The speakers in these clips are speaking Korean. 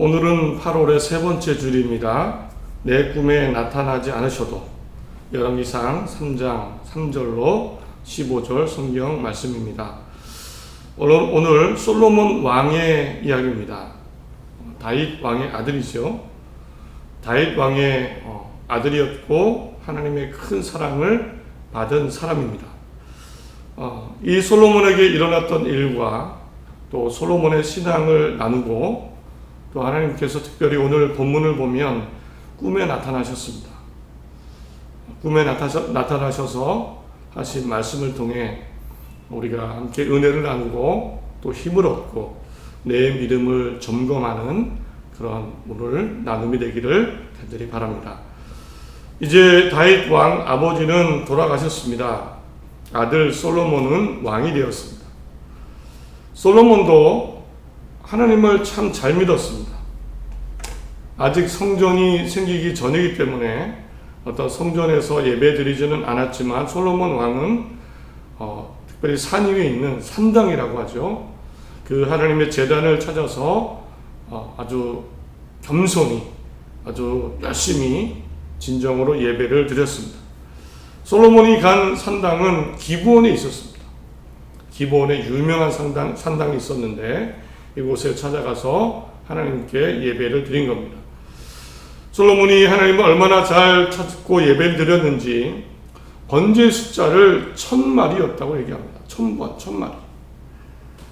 오늘은 8월의 세 번째 주일입니다. 내 꿈에 나타나지 않으셔도 열왕기상 3장 3절로 15절 성경 말씀입니다. 오늘 솔로몬 왕의 이야기입니다. 다윗 왕의 아들이죠. 다윗 왕의 아들이었고 하나님의 큰 사랑을 받은 사람입니다. 이 솔로몬에게 일어났던 일과 또 솔로몬의 신앙을 나누고 또 하나님께서 특별히 오늘 본문을 보면 꿈에 나타나셨습니다. 꿈에 나타나셔서 하신 말씀을 통해 우리가 함께 은혜를 나누고 또 힘을 얻고 내 믿음을 점검하는 그런 오늘 나눔이 되기를 간절히 바랍니다. 이제 다윗 왕 아버지는 돌아가셨습니다. 아들 솔로몬은 왕이 되었습니다. 솔로몬도 하나님을 참 잘 믿었습니다. 아직 성전이 생기기 전이기 때문에 어떤 성전에서 예배 드리지는 않았지만 솔로몬 왕은 특별히 산 위에 있는 산당이라고 하죠. 그 하나님의 제단을 찾아서 아주 겸손히 아주 열심히 진정으로 예배를 드렸습니다. 솔로몬이 간 산당은 기브온에 있었습니다. 기브온에 유명한 산당이 있었는데 이곳에 찾아가서 하나님께 예배를 드린 겁니다. 솔로몬이 하나님을 얼마나 잘 찾고 예배를 드렸는지 번제의 숫자를 1000마리였다고 얘기합니다. 1000마리.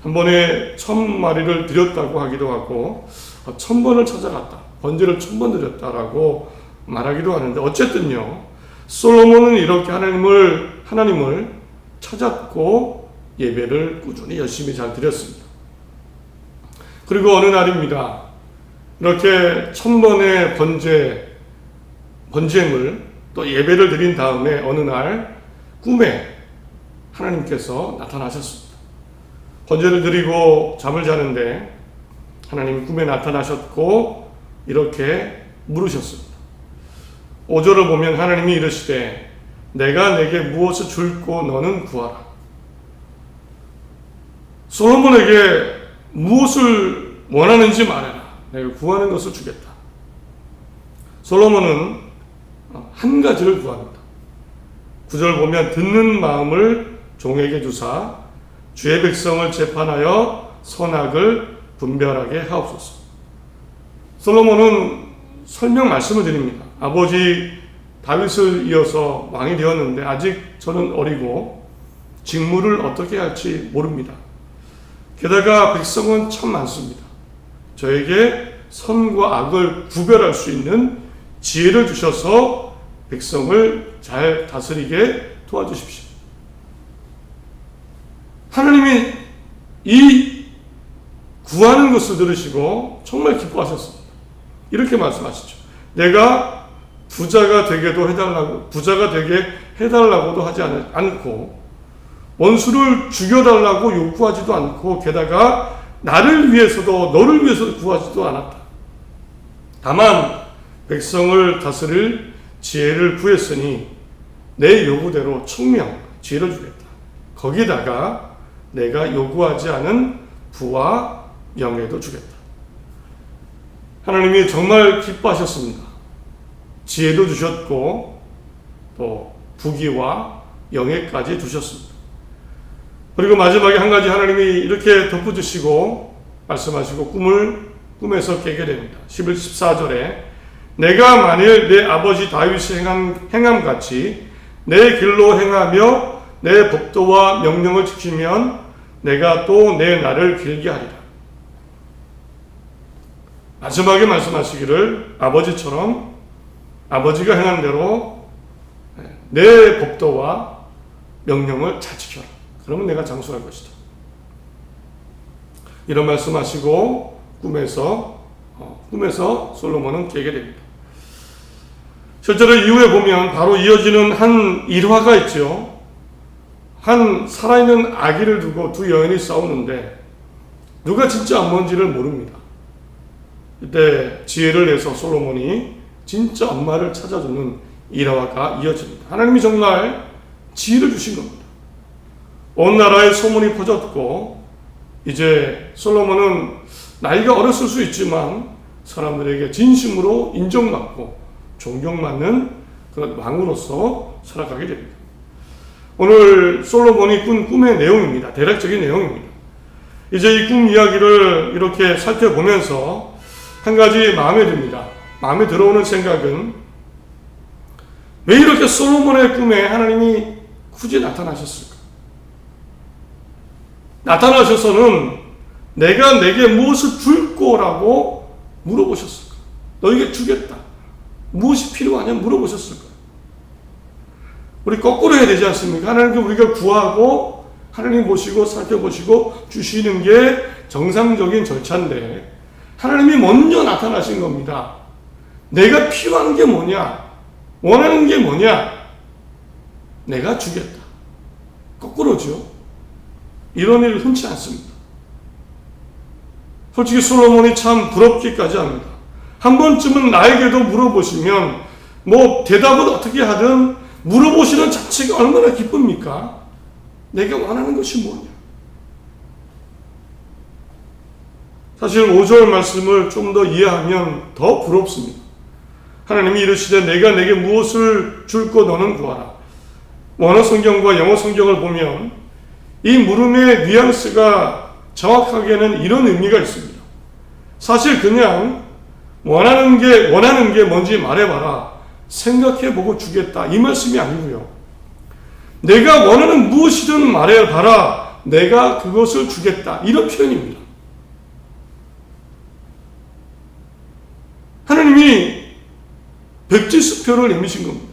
한 번에 1000마리를 드렸다고 하기도 하고 1000번을 찾아갔다. 번제를 1000번 드렸다라고 말하기도 하는데 어쨌든요. 솔로몬은 이렇게 하나님을 찾았고 예배를 꾸준히 열심히 잘 드렸습니다. 그리고 어느 날입니다. 이렇게 1000번의 번제물 또 예배를 드린 다음에 어느 날 꿈에 하나님께서 나타나셨습니다. 번제를 드리고 잠을 자는데 하나님 꿈에 나타나셨고 이렇게 물으셨습니다. 5절을 보면 하나님이 이르시되 내가 내게 무엇을 줄고 너는 구하라. 솔로몬에게 무엇을 원하는지 말해라. 내가 구하는 것을 주겠다. 솔로몬은 한 가지를 구합니다. 9절 보면 듣는 마음을 종에게 주사 주의 백성을 재판하여 선악을 분별하게 하옵소서. 솔로몬은 설명 말씀을 드립니다. 아버지 다윗을 이어서 왕이 되었는데 아직 저는 어리고 직무를 어떻게 할지 모릅니다. 게다가 백성은 참 많습니다. 저에게 선과 악을 구별할 수 있는 지혜를 주셔서 백성을 잘 다스리게 도와주십시오. 하나님이 이 구하는 것을 들으시고 정말 기뻐하셨습니다. 이렇게 말씀하시죠. 내가 부자가 되게 해달라고도 하지 않고 원수를 죽여달라고 요구하지도 않고 게다가 나를 위해서도 너를 위해서도 구하지도 않았다. 다만 백성을 다스릴 지혜를 구했으니 내 요구대로 청명, 지혜를 주겠다. 거기다가 내가 요구하지 않은 부와 영예도 주겠다. 하나님이 정말 기뻐하셨습니다. 지혜도 주셨고 또 부귀와 영예까지 주셨습니다. 그리고 마지막에 한 가지 하나님이 이렇게 덧붙이시고 말씀하시고 꿈에서 깨게 됩니다. 14절에 내가 만일 내 아버지 다윗이 행함같이 내 길로 행하며 내 법도와 명령을 지키면 내가 또 내 날을 길게 하리라. 마지막에 말씀하시기를 아버지처럼 아버지가 행한 대로 내 법도와 명령을 잘 지켜라. 그러면 내가 장수할 것이다. 이런 말씀하시고 꿈에서 솔로몬은 깨게 됩니다. 실제로 이후에 보면 바로 이어지는 한 일화가 있죠. 한 살아있는 아기를 두고 두 여인이 싸우는데 누가 진짜 엄마인지를 모릅니다. 이때 지혜를 내서 솔로몬이 진짜 엄마를 찾아주는 일화가 이어집니다. 하나님이 정말 지혜를 주신 겁니다. 온 나라에 소문이 퍼졌고 이제 솔로몬은 나이가 어렸을 수 있지만 사람들에게 진심으로 인정받고 존경받는 그런 왕으로서 살아가게 됩니다. 오늘 솔로몬이 꾼 꿈의 내용입니다. 대략적인 내용입니다. 이제 이 꿈 이야기를 이렇게 살펴보면서 한 가지 마음에 듭니다. 마음에 들어오는 생각은 왜 이렇게 솔로몬의 꿈에 하나님이 굳이 나타나셨을까? 나타나셔서는 내가 내게 무엇을 줄 거라고 물어보셨을까? 너에게 주겠다. 무엇이 필요하냐 물어보셨을까? 우리 거꾸로 해야 되지 않습니까? 하나님께 우리가 구하고 하나님 보시고 살펴보시고 주시는 게 정상적인 절차인데 하나님이 먼저 나타나신 겁니다. 내가 필요한 게 뭐냐? 원하는 게 뭐냐? 내가 주겠다. 거꾸로죠. 이런 일 흔치 않습니다. 솔직히 솔로몬이 참 부럽기까지 합니다. 한 번쯤은 나에게도 물어보시면 뭐 대답은 어떻게 하든 물어보시는 자체가 얼마나 기쁩니까? 내가 원하는 것이 뭐냐? 사실 5절 말씀을 좀 더 이해하면 더 부럽습니다. 하나님이 이르시되 내가 내게 무엇을 줄고 너는 구하라. 원어 성경과 영어 성경을 보면 이 물음의 뉘앙스가 정확하게는 이런 의미가 있습니다. 사실 그냥 원하는 게 뭔지 말해봐라. 생각해보고 주겠다. 이 말씀이 아니고요. 내가 원하는 무엇이든 말해봐라. 내가 그것을 주겠다. 이런 표현입니다. 하나님이 백지수표를 내미신 겁니다.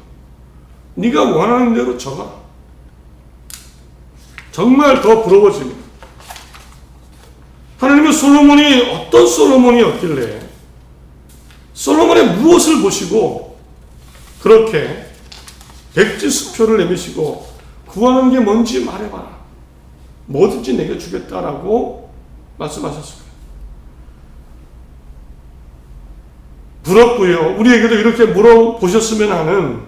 네가 원하는 대로 적어라. 정말 더 부러워집니다. 하나님은 솔로몬이 어떤 솔로몬이었길래 솔로몬의 무엇을 보시고 그렇게 백지수표를 내미시고 구하는 게 뭔지 말해봐라. 뭐든지 내게 주겠다라고 말씀하셨습니다. 부럽고요. 우리에게도 이렇게 물어보셨으면 하는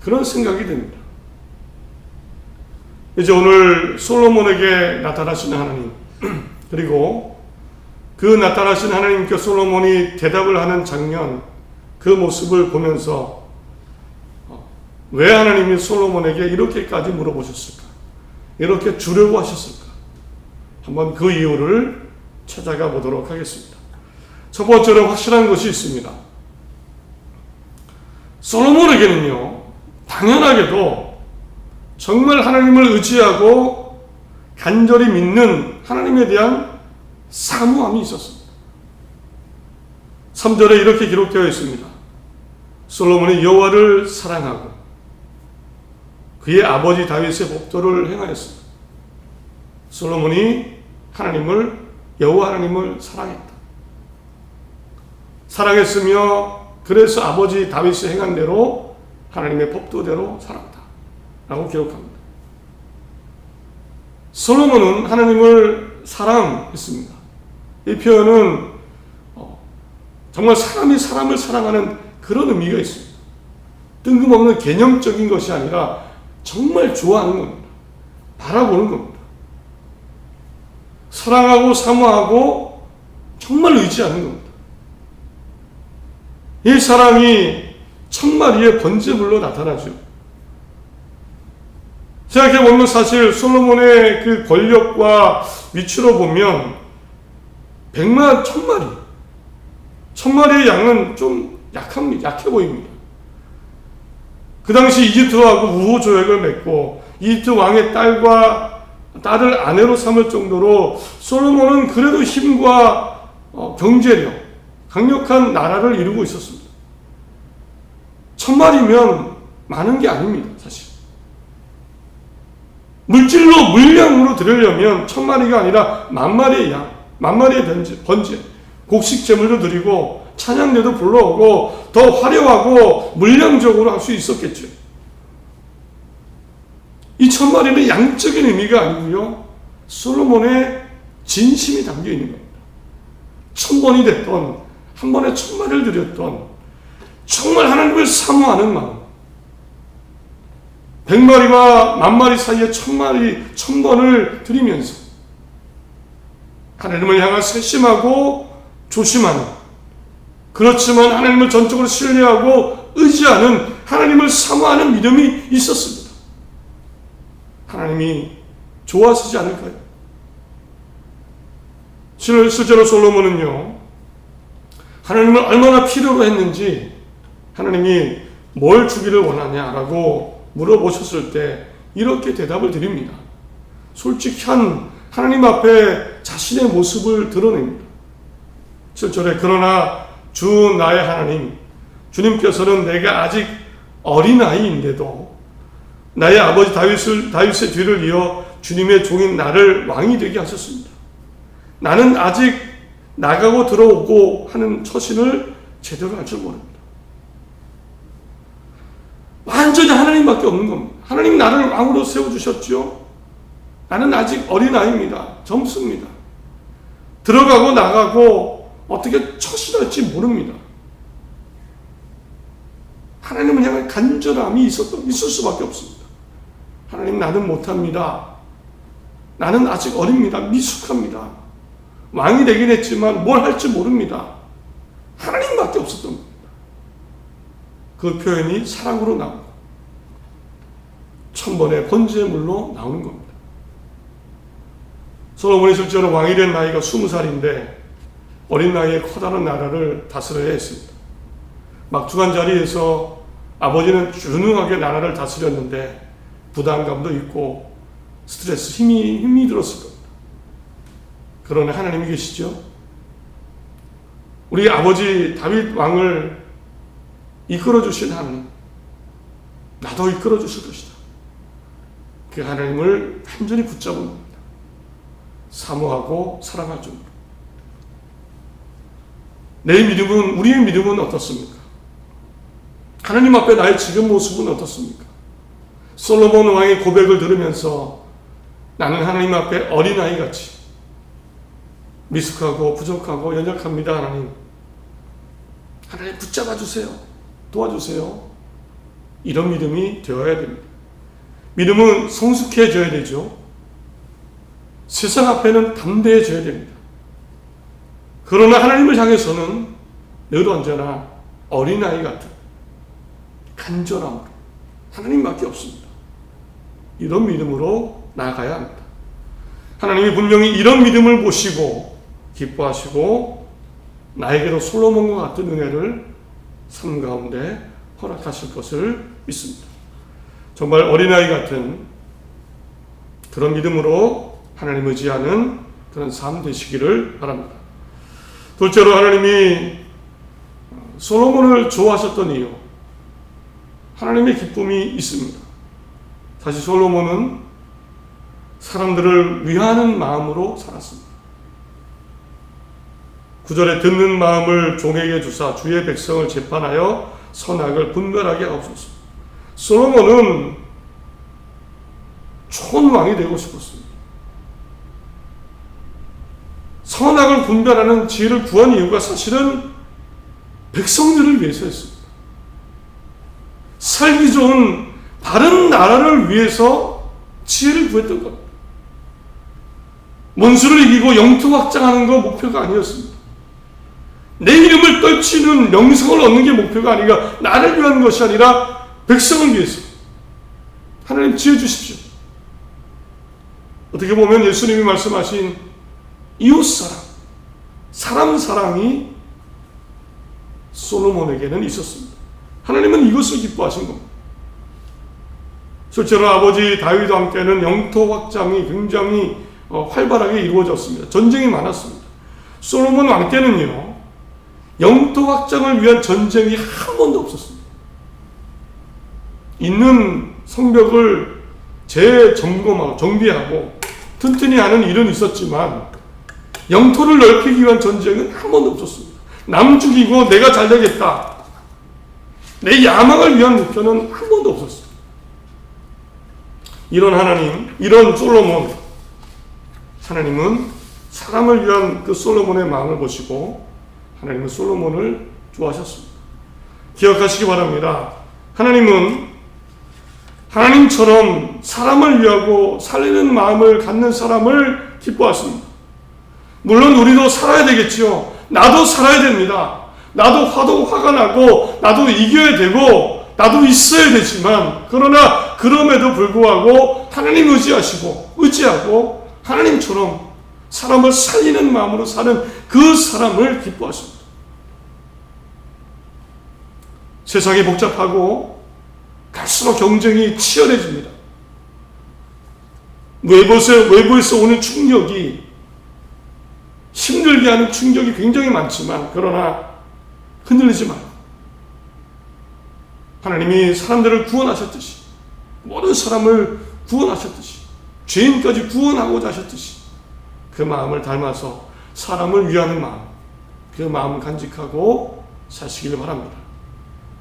그런 생각이 듭니다. 이제 오늘 솔로몬에게 나타나시는 하나님 그리고 그 나타나신 하나님께 솔로몬이 대답을 하는 장면 그 모습을 보면서 왜 하나님이 솔로몬에게 이렇게까지 물어보셨을까? 이렇게 주려고 하셨을까? 한번 그 이유를 찾아가 보도록 하겠습니다. 첫 번째로 확실한 것이 있습니다. 솔로몬에게는요, 당연하게도 정말 하나님을 의지하고 간절히 믿는 하나님에 대한 사모함이 있었습니다. 3절에 이렇게 기록되어 있습니다. 솔로몬이 여호와를 사랑하고 그의 아버지 다윗의 법도를 행하였습니다. 솔로몬이 여호와 하나님을 사랑했다. 사랑했으며 그래서 아버지 다윗이 행한 대로 하나님의 법도대로 살았다 라고 기록합니다. 솔로몬은 하나님을 사랑했습니다. 이 표현은 정말 사람이 사람을 사랑하는 그런 의미가 있습니다. 뜬금없는 개념적인 것이 아니라 정말 좋아하는 겁니다. 바라보는 겁니다. 사랑하고 사모하고 정말 의지하는 겁니다. 이 사랑이 천마리의 번제물로 나타나죠. 생각해보면 사실 솔로몬의 그 권력과 위치로 보면 100만, 1000마리. 1000마리의 양은 좀 약해 보입니다. 그 당시 이집트하고 우호 조약을 맺고 이집트 왕의 딸을 아내로 삼을 정도로 솔로몬은 그래도 힘과 경제력, 강력한 나라를 이루고 있었습니다. 1000마리면 많은 게 아닙니다, 사실. 물량으로 드리려면 1000마리가 아니라 10,000마리의 양, 10,000마리의 번제, 곡식 제물도 드리고 찬양대도 불러오고 더 화려하고 물량적으로 할 수 있었겠죠. 이 1000마리는 양적인 의미가 아니고요, 솔로몬의 진심이 담겨 있는 겁니다. 1000번이 됐던 한 번에 1000마리를 드렸던 정말 하나님을 사모하는 마음, 100마리와 10,000마리 사이에 1000번을 드리면서 하나님을 향한 세심하고 조심하는 그렇지만 하나님을 전적으로 신뢰하고 의지하는, 하나님을 사모하는 믿음이 있었습니다. 하나님이 좋아하시지 않을까요? 실제로 솔로몬은요, 하나님을 얼마나 필요로 했는지, 하나님이 뭘 주기를 원하냐라고 물어보셨을 때 이렇게 대답을 드립니다. 솔직한 하나님 앞에 자신의 모습을 드러냅니다. 7절에 그러나 주 나의 하나님, 주님께서는 내가 아직 어린아이인데도 나의 아버지 다윗의 뒤를 이어 주님의 종인 나를 왕이 되게 하셨습니다. 나는 아직 나가고 들어오고 하는 처신을 제대로 할 줄 모릅니다. 완전히 하나님밖에 없는 겁니다. 하나님 나를 왕으로 세워주셨죠. 나는 아직 어린아이입니다. 젊습니다. 들어가고 나가고 어떻게 처신할지 모릅니다. 하나님을 향한 간절함이 있을 수밖에 없습니다. 하나님, 나는 못합니다. 나는 아직 어립니다. 미숙합니다. 왕이 되긴 했지만 뭘 할지 모릅니다. 하나님밖에 없었던 겁니다. 그 표현이 사랑으로 나오고 1000번의 번제물로 나오는 겁니다. 솔로몬이 실제로 왕이 된 나이가 20살인데 어린 나이에 커다란 나라를 다스려야 했습니다. 막중한 자리에서 아버지는 균등하게 나라를 다스렸는데 부담감도 있고 스트레스, 힘이 들었을 겁니다. 그러나 하나님이 계시죠. 우리 아버지 다윗 왕을 이끌어 주신 하나님, 나도 이끌어 주실 것이다. 그 하나님을 완전히 붙잡은 겁니다. 사모하고 사랑할 정도로. 우리의 믿음은 어떻습니까? 하나님 앞에 나의 지금 모습은 어떻습니까? 솔로몬 왕의 고백을 들으면서 나는 하나님 앞에 어린아이같이 미숙하고 부족하고 연약합니다. 하나님 붙잡아 주세요. 도와주세요. 이런 믿음이 되어야 됩니다. 믿음은 성숙해져야 되죠. 세상 앞에는 담대해져야 됩니다. 그러나 하나님을 향해서는 늘 언제나 어린아이 같은 간절함으로, 하나님밖에 없습니다. 이런 믿음으로 나아가야 합니다. 하나님이 분명히 이런 믿음을 보시고 기뻐하시고 나에게도 솔로몬과 같은 은혜를 삶 가운데 허락하실 것을 믿습니다. 정말 어린아이 같은 그런 믿음으로 하나님 의지하는 그런 삶 되시기를 바랍니다. 둘째로, 하나님이 솔로몬을 좋아하셨던 이유, 하나님의 기쁨이 있습니다. 사실 솔로몬은 사람들을 위하는 마음으로 살았습니다. 9절에 듣는 마음을 종에게 주사 주의 백성을 재판하여 선악을 분별하게 하옵소서. 솔로몬은 좋은 왕이 되고 싶었습니다. 선악을 분별하는 지혜를 구한 이유가 사실은 백성들을 위해서였습니다. 살기 좋은 바른 나라를 위해서 지혜를 구했던 겁니다. 원수를 이기고 영토 확장하는 거 목표가 아니었습니다. 내 이름을 떨치는 명성을 얻는 게 목표가 아니라 나를 위한 것이 아니라 백성을 위해서. 하나님 지혜 주십시오. 어떻게 보면 예수님이 말씀하신 이웃사랑, 사람 사랑이 솔로몬에게는 있었습니다. 하나님은 이것을 기뻐하신 겁니다. 실제로 아버지 다윗과 함께는 영토 확장이 굉장히 활발하게 이루어졌습니다. 전쟁이 많았습니다. 솔로몬 왕 때는요, 영토 확장을 위한 전쟁이 한 번도 없었습니다. 있는 성벽을 재점검하고 정비하고 튼튼히 하는 일은 있었지만 영토를 넓히기 위한 전쟁은 한 번도 없었습니다. 남 죽이고 내가 잘 되겠다, 내 야망을 위한 목표는 한 번도 없었습니다. 이런 하나님, 이런 솔로몬, 하나님은 사람을 위한 그 솔로몬의 마음을 보시고 하나님은 솔로몬을 좋아하셨습니다. 기억하시기 바랍니다. 하나님은 하나님처럼 사람을 위하고 살리는 마음을 갖는 사람을 기뻐하십니다. 물론 우리도 살아야 되겠지요. 나도 살아야 됩니다. 나도 화가 나고 나도 이겨야 되고 나도 있어야 되지만, 그러나 그럼에도 불구하고 하나님 의지하고 하나님처럼 사람을 살리는 마음으로 사는 그 사람을 기뻐하십니다. 세상이 복잡하고 갈수록 경쟁이 치열해집니다. 외부에서 오는 충격이, 힘들게 하는 충격이 굉장히 많지만, 그러나 흔들리지 말고 하나님이 사람들을 구원하셨듯이, 모든 사람을 구원하셨듯이, 죄인까지 구원하고자 하셨듯이 그 마음을 닮아서 사람을 위하는 마음, 그 마음을 간직하고 사시길 바랍니다.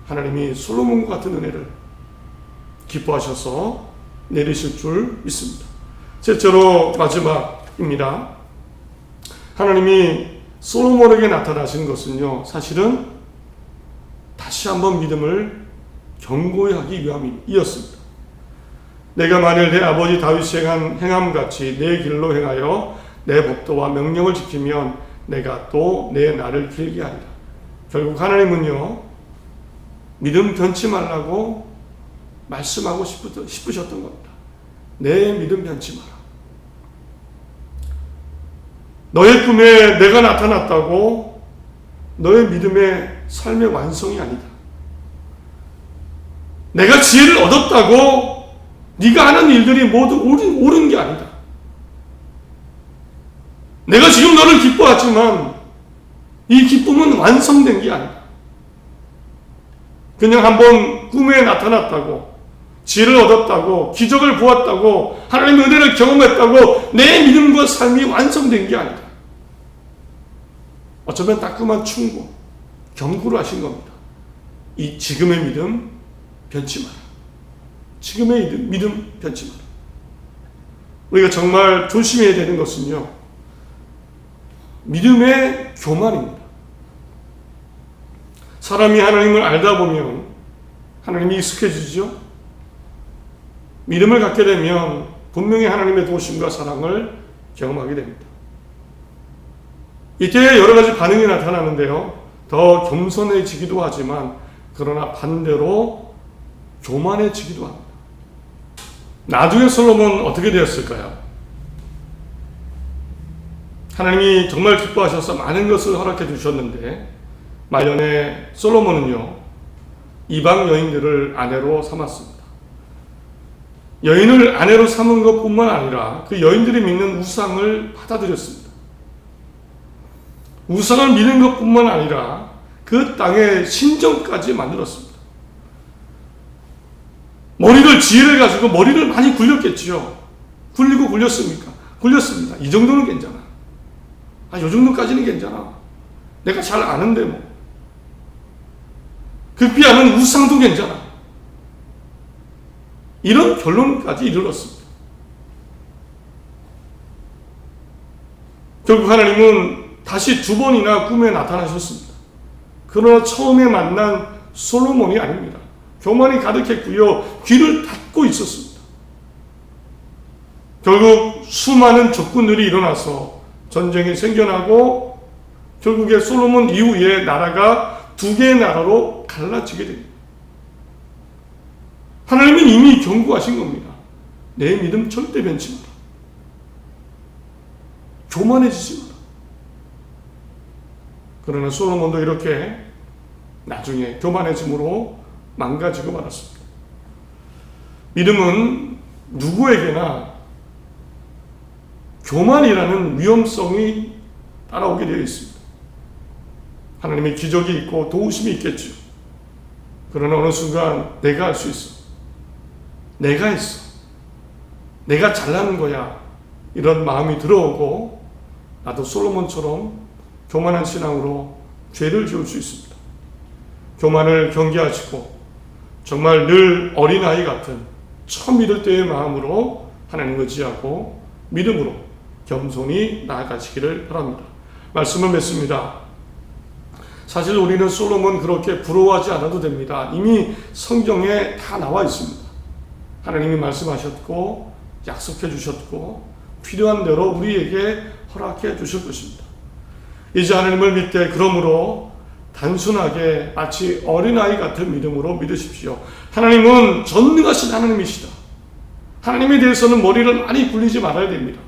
하나님이 솔로몬과 같은 은혜를 기뻐하셔서 내리실 줄 믿습니다. 셋째로 마지막입니다. 하나님이 솔로몬에게 나타나신 것은요, 사실은 다시 한번 믿음을 견고히 하기 위함이었습니다. 내가 만일 내 아버지 다윗이 행한 행함같이 내 길로 행하여 내 법도와 명령을 지키면 내가 또 내 날을 길게 하리라. 결국 하나님은요, 믿음 변치 말라고 말씀하고 싶으셨던 겁니다. 내 믿음 변치 마라. 너의 꿈에 내가 나타났다고 너의 믿음의 삶의 완성이 아니다. 내가 지혜를 얻었다고 네가 하는 일들이 모두 옳은 게 아니다. 내가 지금 너를 기뻐하지만 이 기쁨은 완성된 게 아니다. 그냥 한번 꿈에 나타났다고, 지혜를 얻었다고, 기적을 보았다고, 하나님의 은혜를 경험했다고 내 믿음과 삶이 완성된 게 아니다. 어쩌면 따끔한 충고, 경고를 하신 겁니다. 이 지금의 믿음 변치 마라. 지금의 믿음 변치 마라. 우리가 정말 조심해야 되는 것은요, 믿음의 교만입니다. 사람이 하나님을 알다 보면 하나님이 익숙해지죠. 믿음을 갖게 되면 분명히 하나님의 도우심과 사랑을 경험하게 됩니다. 이때 여러 가지 반응이 나타나는데요, 더 겸손해지기도 하지만 그러나 반대로 교만해지기도 합니다. 나중에 솔로몬은 어떻게 되었을까요? 하나님이 정말 기뻐하셔서 많은 것을 허락해 주셨는데, 말년에 솔로몬은요, 이방 여인들을 아내로 삼았습니다. 여인을 아내로 삼은 것뿐만 아니라 그 여인들이 믿는 우상을 받아들였습니다. 우상을 믿는 것뿐만 아니라 그 땅에 신전까지 만들었습니다. 지혜를 가지고 머리를 많이 굴렸겠지요. 굴렸습니까? 굴렸습니다. 이 정도는 괜찮아. 이 정도까지는 괜찮아. 내가 잘 아는데 뭐. 극비하는 우상도 괜찮아. 이런 결론까지 이르렀습니다. 결국 하나님은 다시 두 번이나 꿈에 나타나셨습니다. 그러나 처음에 만난 솔로몬이 아닙니다. 교만이 가득했고요, 귀를 닫고 있었습니다. 결국 수많은 적군들이 일어나서 전쟁이 생겨나고 결국에 솔로몬 이후에 나라가 두 개의 나라로 갈라지게 됩니다. 하나님은 이미 경고하신 겁니다. 내 믿음 절대 변치 마라. 교만해지지 마라. 그러나 솔로몬도 이렇게 나중에 교만해짐으로 망가지고 말았습니다. 믿음은 누구에게나 교만이라는 위험성이 따라오게 되어 있습니다. 하나님의 기적이 있고 도우심이 있겠죠. 그러나 어느 순간 내가 할 수 있어. 내가 했어. 내가 잘나는 거야. 이런 마음이 들어오고 나도 솔로몬처럼 교만한 신앙으로 죄를 지을 수 있습니다. 교만을 경계하시고 정말 늘 어린아이 같은 처음 믿을 때의 마음으로 하나님을 의지하고 믿음으로 겸손히 나아가시기를 바랍니다. 말씀을 맺습니다. 사실 우리는 솔로몬 그렇게 부러워하지 않아도 됩니다. 이미 성경에 다 나와 있습니다. 하나님이 말씀하셨고 약속해 주셨고 필요한 대로 우리에게 허락해 주실 것입니다. 이제 하나님을 믿되 그러므로 단순하게 마치 어린아이 같은 믿음으로 믿으십시오. 하나님은 전능하신 하나님이시다. 하나님에 대해서는 머리를 많이 굴리지 말아야 됩니다.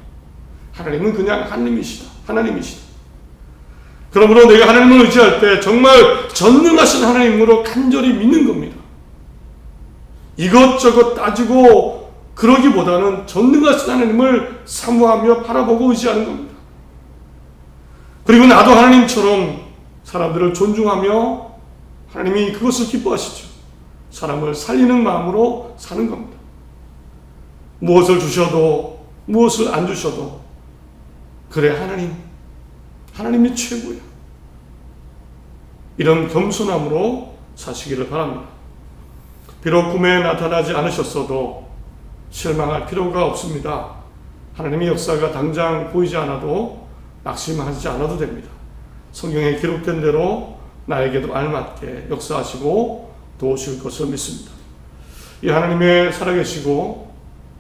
하나님은 그냥 하나님이시다. 그러므로 내가 하나님을 의지할 때 정말 전능하신 하나님으로 간절히 믿는 겁니다. 이것저것 따지고 그러기보다는 전능하신 하나님을 사모하며 바라보고 의지하는 겁니다. 그리고 나도 하나님처럼 사람들을 존중하며 하나님이 그것을 기뻐하시죠. 사람을 살리는 마음으로 사는 겁니다. 무엇을 주셔도 무엇을 안 주셔도 그래 하나님이 최고야. 이런 겸손함으로 사시기를 바랍니다. 비록 꿈에 나타나지 않으셨어도 실망할 필요가 없습니다. 하나님의 역사가 당장 보이지 않아도 낙심하지 않아도 됩니다. 성경에 기록된 대로 나에게도 알맞게 역사하시고 도우실 것을 믿습니다. 이 하나님의 살아계시고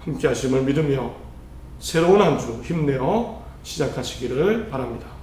함께 하심을 믿으며 새로운 한 주 힘내어 시작하시기를 바랍니다.